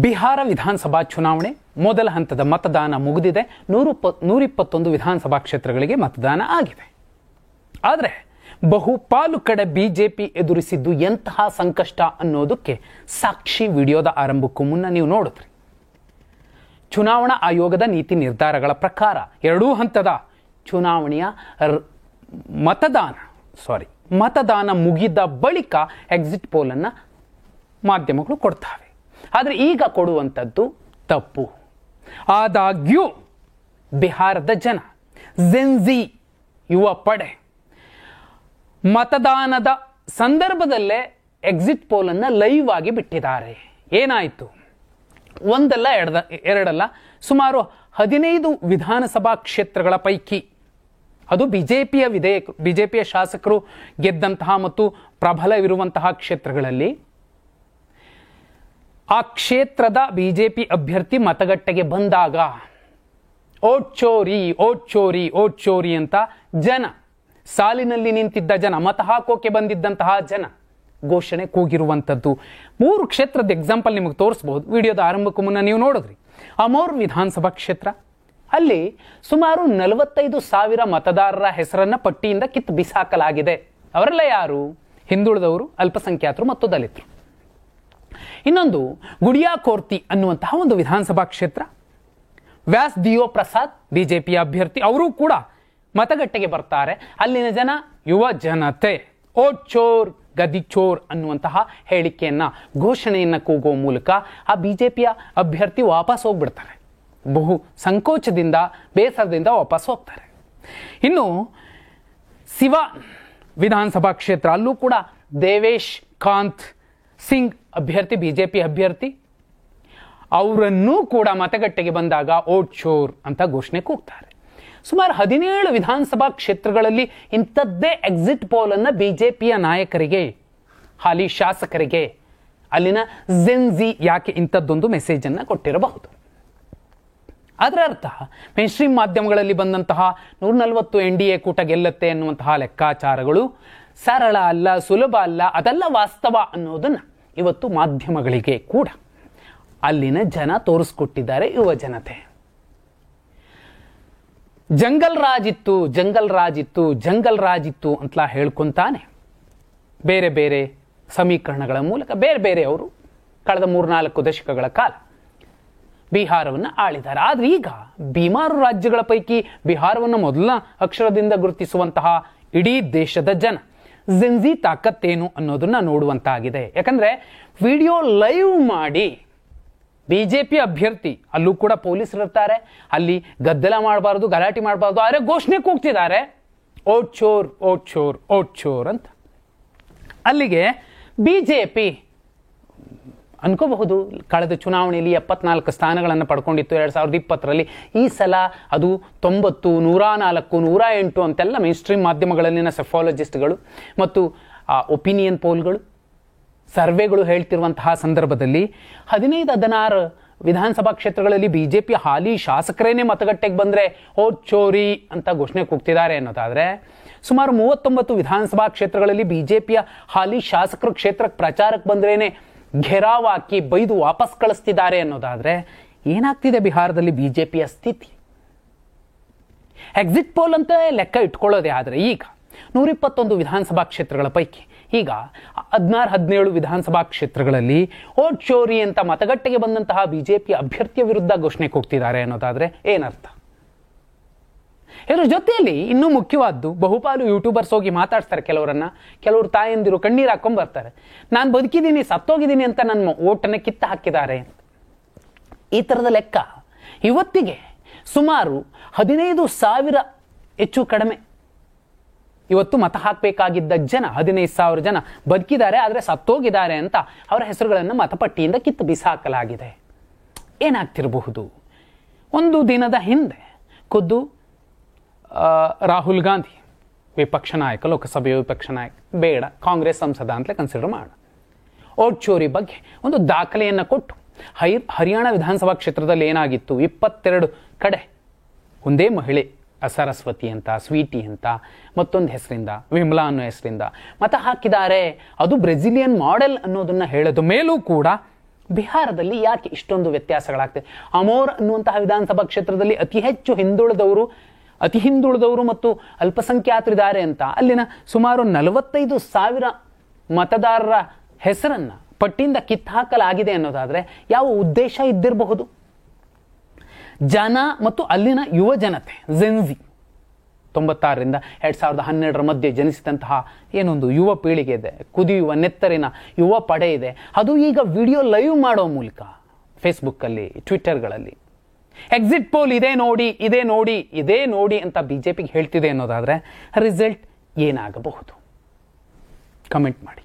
ಬಿಹಾರ ವಿಧಾನಸಭಾ ಚುನಾವಣೆ ಮೊದಲ ಹಂತದ ಮತದಾನ ಮುಗಿದಿದೆ. 121 ವಿಧಾನಸಭಾ ಕ್ಷೇತ್ರಗಳಿಗೆ ಮತದಾನ ಆಗಿದೆ. ಆದರೆ ಬಹುಪಾಲು ಕಡೆ ಬಿಜೆಪಿ ಎದುರಿಸಿದ್ದು ಎಂತಹ ಸಂಕಷ್ಟ ಅನ್ನೋದಕ್ಕೆ ಸಾಕ್ಷಿ ವಿಡಿಯೋದ ಆರಂಭಕ್ಕೂ ಮುನ್ನ ನೀವು ನೋಡಿದ್ರಿ. ಚುನಾವಣಾ ಆಯೋಗದ ನೀತಿ ನಿರ್ಧಾರಗಳ ಪ್ರಕಾರ ಎರಡೂ ಹಂತದ ಚುನಾವಣೆಯ ಮತದಾನ ಮುಗಿದ ಬಳಿಕ ಎಕ್ಸಿಟ್ ಪೋಲ್ ಅನ್ನ ಮಾಧ್ಯಮಗಳು ಕೊಡ್ತವೆ. ಆದರೆ ಈಗ ಕೊಡುವಂಥದ್ದು ತಪ್ಪು. ಆದಾಗ್ಯೂ ಬಿಹಾರದ ಜನ, ಜೆನ್ಜಿ ಯುವ ಪಡೆ ಮತದಾನದ ಸಂದರ್ಭದಲ್ಲೇ ಎಕ್ಸಿಟ್ ಪೋಲ್ ಅನ್ನ ಲೈವ್ ಆಗಿ ಬಿಟ್ಟಿದ್ದಾರೆ. ಏನಾಯಿತು? ಒಂದಲ್ಲ ಎರಡಲ್ಲ, ಸುಮಾರು 15 ವಿಧಾನಸಭಾ ಕ್ಷೇತ್ರಗಳ ಪೈಕಿ, ಅದು ಬಿಜೆಪಿಯ ಶಾಸಕರು ಗೆದ್ದಂತಹ ಮತ್ತು ಪ್ರಬಲವಿರುವಂತಹ ಕ್ಷೇತ್ರಗಳಲ್ಲಿ ಆ ಕ್ಷೇತ್ರದ ಬಿಜೆಪಿ ಅಭ್ಯರ್ಥಿ ಮತಗಟ್ಟೆಗೆ ಬಂದಾಗ ಓಟ್ ಚೋರಿ ಅಂತ ಜನ, ಸಾಲಿನಲ್ಲಿ ನಿಂತಿದ್ದ ಜನ, ಮತ ಹಾಕೋಕೆ ಬಂದಿದ್ದಂತಹ ಜನ ಘೋಷಣೆ ಕೂಗಿರುವಂಥದ್ದು 3 ಕ್ಷೇತ್ರದ ಎಕ್ಸಾಂಪಲ್ ನಿಮಗೆ ತೋರಿಸಬಹುದು. ವಿಡಿಯೋದ ಆರಂಭಕ್ಕೂ ಮುನ್ನ ನೀವು ನೋಡಿದ್ರಿ. ಅಮೋರ್ ವಿಧಾನಸಭಾ ಕ್ಷೇತ್ರ, ಅಲ್ಲಿ ಸುಮಾರು 45,000 ಮತದಾರರ ಹೆಸರನ್ನ ಪಟ್ಟಿಯಿಂದ ಕಿತ್ತು ಬಿಸಾಕಲಾಗಿದೆ. ಅವರೆಲ್ಲ ಯಾರು? ಹಿಂದುಳಿದವರು, ಅಲ್ಪಸಂಖ್ಯಾತರು ಮತ್ತು ದಲಿತರು. ಇನ್ನೊಂದು ಗುಡಿಯಾ ಕೋರ್ತಿ ಅನ್ನುವಂತಹ ಒಂದು ವಿಧಾನಸಭಾ ಕ್ಷೇತ್ರ, ವ್ಯಾಸ್ ದಿಯೋ ಪ್ರಸಾದ್ ಬಿಜೆಪಿಯ ಅಭ್ಯರ್ಥಿ, ಅವರು ಕೂಡ ಮತಗಟ್ಟೆಗೆ ಬರ್ತಾರೆ. ಅಲ್ಲಿನ ಜನ, ಯುವ ಜನತೆ ಓಟ್ ಚೋರ್ ಗದಿ ಚೋರ್ ಅನ್ನುವಂತಹ ಹೇಳಿಕೆಯನ್ನ, ಘೋಷಣೆಯನ್ನ ಕೂಗುವ ಮೂಲಕ ಆ ಬಿಜೆಪಿಯ ಅಭ್ಯರ್ಥಿ ವಾಪಸ್ ಹೋಗ್ಬಿಡ್ತಾರೆ. ಬಹು ಸಂಕೋಚದಿಂದ, ಬೇಸರದಿಂದ ವಾಪಸ್ ಹೋಗ್ತಾರೆ. ಇನ್ನು ಸಿವಾನ್ ವಿಧಾನಸಭಾ ಕ್ಷೇತ್ರ, ಅಲ್ಲೂ ಕೂಡ ದೇವೇಶ್ ಕಾಂತ್ ಸಿಂಗ್ ಅಭ್ಯರ್ಥಿ, ಬಿಜೆಪಿ ಅಭ್ಯರ್ಥಿ, ಅವರನ್ನೂ ಕೂಡ ಮತಗಟ್ಟೆಗೆ ಬಂದಾಗ ಓಟ್ ಚೋರ್ ಅಂತ ಘೋಷಣೆ ಕೂಗ್ತಾರೆ. ಸುಮಾರು 17 ವಿಧಾನಸಭಾ ಕ್ಷೇತ್ರಗಳಲ್ಲಿ ಇಂಥದ್ದೇ ಎಕ್ಸಿಟ್ ಪೋಲ್ ಅನ್ನ ಬಿಜೆಪಿಯ ನಾಯಕರಿಗೆ, ಹಾಲಿ ಶಾಸಕರಿಗೆ, ಅಲ್ಲಿನ ಜೆನ್ಜಿ ಯಾಕೆ ಇಂಥದ್ದೊಂದು ಮೆಸೇಜ್ ಅನ್ನ ಕೊಟ್ಟಿರಬಹುದು. ಅದರ ಅರ್ಥ ಮೇನ್ ಸ್ಟ್ರೀಮ್ ಮಾಧ್ಯಮಗಳಲ್ಲಿ ಬಂದಂತಹ 140 NDA ಕೂಟ ಗೆಲ್ಲುತ್ತೆ ಅನ್ನುವಂತಹ ಲೆಕ್ಕಾಚಾರಗಳು ಸರಳ ಅಲ್ಲ, ಸುಲಭ ಅಲ್ಲ, ಅದೆಲ್ಲ ವಾಸ್ತವ ಅನ್ನೋದನ್ನ ಇವತ್ತು ಮಾಧ್ಯಮಗಳಿಗೆ ಕೂಡ ಅಲ್ಲಿನ ಜನ ತೋರಿಸ್ಕೊಟ್ಟಿದ್ದಾರೆ. ಯುವ ಜನತೆ ಜಂಗಲ್ ರಾಜ್ ಇತ್ತು ಅಂತ ಹೇಳ್ಕೊಂತಾನೆ ಬೇರೆ ಬೇರೆ ಸಮೀಕರಣಗಳ ಮೂಲಕ ಬೇರೆ ಅವರು ಕಳೆದ 3-4 ದಶಕಗಳ ಕಾಲ ಬಿಹಾರವನ್ನು ಆಳಿದ್ದಾರೆ. ಆದ್ರೆ ಈಗ ಬಿಮಾರು ರಾಜ್ಯಗಳ ಪೈಕಿ ಬಿಹಾರವನ್ನು ಮೊದಲ ಅಕ್ಷರದಿಂದ ಗುರುತಿಸುವಂತಹ ಇಡೀ ದೇಶದ ಜನ ಜೆನ್ಜಿ ತಾಕತ್ತೇನು ಅನ್ನೋದನ್ನ ನೋಡುವಂತಾಗಿದೆ. ಯಾಕಂದ್ರೆ ವಿಡಿಯೋ ಲೈವ್ ಮಾಡಿ ಬಿಜೆಪಿ ಅಭ್ಯರ್ಥಿ, ಅಲ್ಲೂ ಕೂಡ ಪೊಲೀಸರು ಇರ್ತಾರೆ, ಅಲ್ಲಿ ಗದ್ದಲ ಮಾಡಬಾರದು, ಗಲಾಟೆ ಮಾಡಬಾರದು, ಆದರೆ ಘೋಷಣೆ ಕೂಗ್ತಿದ್ದಾರೆ ಓಟ್ ಚೋರ್ ಅಂತ. ಅಲ್ಲಿಗೆ ಬಿಜೆಪಿ ಅನ್ಕೋಬಹುದು, ಕಳೆದ ಚುನಾವಣೆಯಲ್ಲಿ 74 ಸ್ಥಾನಗಳನ್ನು ಪಡ್ಕೊಂಡಿತ್ತು 2020ರಲ್ಲಿ. ಈ ಸಲ ಅದು 90, 104, 108 ಅಂತೆಲ್ಲ ಮೇನ್ ಸ್ಟ್ರೀಮ್ ಮಾಧ್ಯಮಗಳಲ್ಲಿನ ಸೆಫಾಲಜಿಸ್ಟ್ಗಳು ಮತ್ತು ಒಪಿನಿಯನ್ ಪೋಲ್ಗಳು, ಸರ್ವೆಗಳು ಹೇಳ್ತಿರುವಂತಹ ಸಂದರ್ಭದಲ್ಲಿ 15-16 ವಿಧಾನಸಭಾ ಕ್ಷೇತ್ರಗಳಲ್ಲಿ ಬಿಜೆಪಿ ಹಾಲಿ ಶಾಸಕರೇನೆ ಮತಗಟ್ಟೆಗೆ ಬಂದ್ರೆ ಓಟ್ ಚೋರಿ ಅಂತ ಘೋಷಣೆ ಕೂಗ್ತಿದ್ದಾರೆ ಅನ್ನೋದಾದ್ರೆ, ಸುಮಾರು 39 ವಿಧಾನಸಭಾ ಕ್ಷೇತ್ರಗಳಲ್ಲಿ ಬಿಜೆಪಿಯ ಹಾಲಿ ಶಾಸಕರು ಕ್ಷೇತ್ರಕ್ಕೆ ಪ್ರಚಾರಕ್ಕೆ ಬಂದ್ರೇನೆ ಘೆರಾವ್ ಹಾಕಿ ಬೈದು ವಾಪಸ್ ಕಳಿಸ್ತಿದ್ದಾರೆ ಅನ್ನೋದಾದ್ರೆ ಏನಾಗ್ತಿದೆ ಬಿಹಾರದಲ್ಲಿ ಬಿಜೆಪಿಯ ಸ್ಥಿತಿ? ಎಕ್ಸಿಟ್ ಪೋಲ್ ಅಂತ ಲೆಕ್ಕ ಇಟ್ಕೊಳ್ಳೋದೇ ಆದ್ರೆ ಈಗ 121 ವಿಧಾನಸಭಾ ಕ್ಷೇತ್ರಗಳ ಪೈಕಿ ಈಗ 16-17 ವಿಧಾನಸಭಾ ಕ್ಷೇತ್ರಗಳಲ್ಲಿ ಓಟ್ ಚೋರಿ ಅಂತ ಮತಗಟ್ಟೆಗೆ ಬಂದಂತಹ ಬಿಜೆಪಿ ಅಭ್ಯರ್ಥಿಯ ವಿರುದ್ಧ ಘೋಷಣೆ ಕೂಗ್ತಿದ್ದಾರೆ ಅನ್ನೋದಾದ್ರೆ ಏನರ್ಥ? ಇದರ ಜೊತೆಯಲ್ಲಿ ಇನ್ನೂ ಮುಖ್ಯವಾದ್ದು, ಬಹುಪಾಲು ಯೂಟ್ಯೂಬರ್ಸ್ ಹೋಗಿ ಮಾತಾಡ್ತಾರೆ ಕೆಲವರು ತಾಯಂದಿರು ಕಣ್ಣೀರು ಹಾಕೊಂಡ್ ಬರ್ತಾರೆ, ನಾನು ಬದುಕಿದ್ದೀನಿ, ಸತ್ತೋಗಿದ್ದೀನಿ ಅಂತ ನನ್ನ ಓಟನ್ನ ಕಿತ್ತ ಹಾಕಿದ್ದಾರೆ. ಈ ತರದ ಲೆಕ್ಕ ಇವತ್ತಿಗೆ ಸುಮಾರು 15,000 ಹೆಚ್ಚು ಕಡಿಮೆ ಇವತ್ತು ಮತ ಹಾಕಬೇಕಾಗಿದ್ದ ಜನ 15,000 ಜನ ಬದುಕಿದ್ದಾರೆ, ಆದರೆ ಸತ್ತೋಗಿದ್ದಾರೆ ಅಂತ ಅವರ ಹೆಸರುಗಳನ್ನು ಮತಪಟ್ಟಿಯಿಂದ ಕಿತ್ತು ಬಿಸಾಕಲಾಗಿದೆ. ಏನಾಗ್ತಿರಬಹುದು? ಒಂದು ದಿನದ ಹಿಂದೆ ಖುದ್ದು ರಾಹುಲ್ ಗಾಂಧಿ, ವಿಪಕ್ಷ ನಾಯಕ, ಲೋಕಸಭೆಯ ವಿಪಕ್ಷ ನಾಯಕ, ಬೇಡ ಕಾಂಗ್ರೆಸ್ ಸಂಸದ ಅಂತಲೇ ಕನ್ಸಿಡರ್ ಮಾಡೋಣ, ಓಟ್ ಚೋರಿ ಬಗ್ಗೆ ಒಂದು ದಾಖಲೆಯನ್ನು ಕೊಟ್ಟು ಹರಿಯಾಣ ವಿಧಾನಸಭಾ ಕ್ಷೇತ್ರದಲ್ಲಿ ಏನಾಗಿತ್ತು, 22 ಕಡೆ ಒಂದೇ ಮಹಿಳೆ ಸರಸ್ವತಿ ಅಂತ, ಸ್ವೀಟಿ ಅಂತ, ಮತ್ತೊಂದು ಹೆಸರಿಂದ, ವಿಮಲಾ ಅನ್ನೋ ಹೆಸರಿಂದ ಮತ ಹಾಕಿದ್ದಾರೆ. ಅದು ಬ್ರೆಜಿಲಿಯನ್ ಮಾಡೆಲ್ ಅನ್ನೋದನ್ನ ಹೇಳೋದು ಮೇಲೂ ಕೂಡ ಬಿಹಾರದಲ್ಲಿ ಯಾಕೆ ಇಷ್ಟೊಂದು ವ್ಯತ್ಯಾಸಗಳಾಗ್ತದೆ? ಅಮೋರ್ ಅನ್ನುವಂತಹ ವಿಧಾನಸಭಾ ಕ್ಷೇತ್ರದಲ್ಲಿ ಅತಿ ಹಿಂದುಳಿದವರು ಮತ್ತು ಅಲ್ಪಸಂಖ್ಯಾತರಿದ್ದಾರೆ ಅಂತ ಅಲ್ಲಿನ ಸುಮಾರು 45,000 ಮತದಾರರ ಹೆಸರನ್ನ ಪಟ್ಟಿಯಿಂದ ಕಿತ್ತಾಕಲಾಗಿದೆ ಅನ್ನೋದಾದ್ರೆ ಯಾವ ಉದ್ದೇಶ ಇದ್ದಿರಬಹುದು? ಜನ ಮತ್ತು ಅಲ್ಲಿನ ಯುವ ಜನತೆ ಜೆನ್ಜಿ 96ರಿಂದ 2012 ಮಧ್ಯೆ ಜನಿಸಿದಂತಹ ಏನೊಂದು ಯುವ ಪೀಳಿಗೆ ಇದೆ, ಕುದಿಯುವ ನೆತ್ತರಿನ ಯುವ ಪಡೆ ಇದೆ. ಅದು ಈಗ ವಿಡಿಯೋ ಲೈವ್ ಮಾಡೋ ಮೂಲಕ ಫೇಸ್ಬುಕ್ಕಲ್ಲಿ, ಟ್ವಿಟ್ಟರ್ಗಳಲ್ಲಿ ಎಕ್ಸಿಟ್ ಪೋಲ್ ಇದೇ ನೋಡಿ ಅಂತ ಬಿಜೆಪಿಗೆ ಹೇಳ್ತಿದೆ ಅನ್ನೋದಾದ್ರೆ ರಿಸಲ್ಟ್ ಏನಾಗಬಹುದು? ಕಮೆಂಟ್ ಮಾಡಿ.